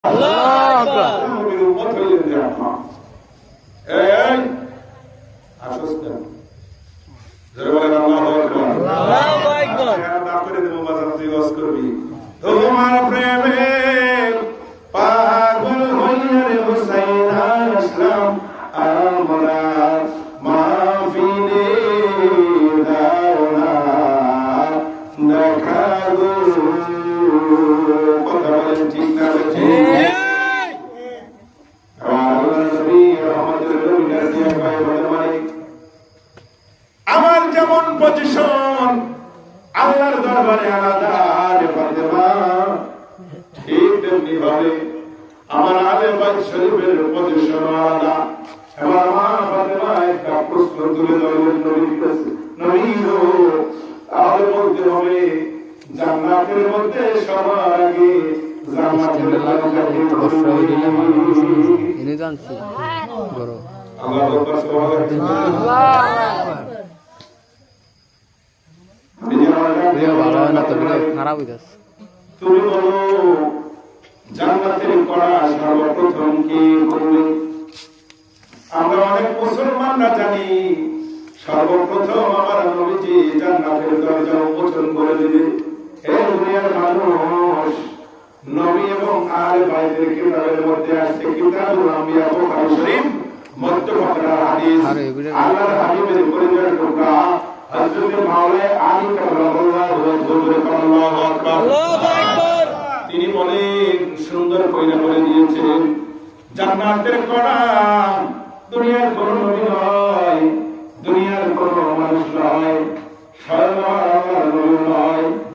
আল্লাহু আকবার। নবীর উম্মত হইলেন যে আপনার এই আসুস না যারা বলেন আল্লাহু আকবার। আল্লাহু আকবার। এরা দাঁড় করে দেবো বাজার তুই ওয়াজ করবি তোমার প্রেমে পাগল হইয়া রে হুসাইন আসলাম আমরা মাহফিলে দাও না দেখা গো কথা বলেন ঠিক না ঠিক আমার যেমন পজিশন আল্লাহর দরবারে আলাদা ঠিক তেমনি ভাবে আমার আলে বাইত শরীফের পজিশন আলাদা। এবার আমার ফাতেমা একটা প্রশ্ন তুলে ধরলেন নবীর কাছে, নবী গো তাহলে বলতে হবে জান্নাতের মধ্যে সবার আগে জান্নাতের তুমি বলো জান্নাতের কড়া সর্বপ্রথম কি করবে? আমরা অনেক মুসলমানরা জানি সর্বপ্রথম আমার নবীজি জান্নাতের দরজা উন্মোচন করে দিবে। হে দুনিয়ার মানুষ, নবী এবং আলে বাইতের কিতাবের মধ্যে আছে কিতাবুল আম্বিয়া বুখারী শরীফ মুত্তাফাকুন হাদিস আল্লাহর হাবিবের পরিচয় টুকরা হযরত মাওলানা আলী কারামাল্লাহু ওয়াজহুহু আল্লাহু আকবার। তিনি বলেন সুন্দর কইরা বলে দিয়েছেন জান্নাতের কড়া দুনিয়ার কোন নবী নয়, দুনিয়ার কোন মানুষ নয়, স্বয়ং আমার নবী নয়।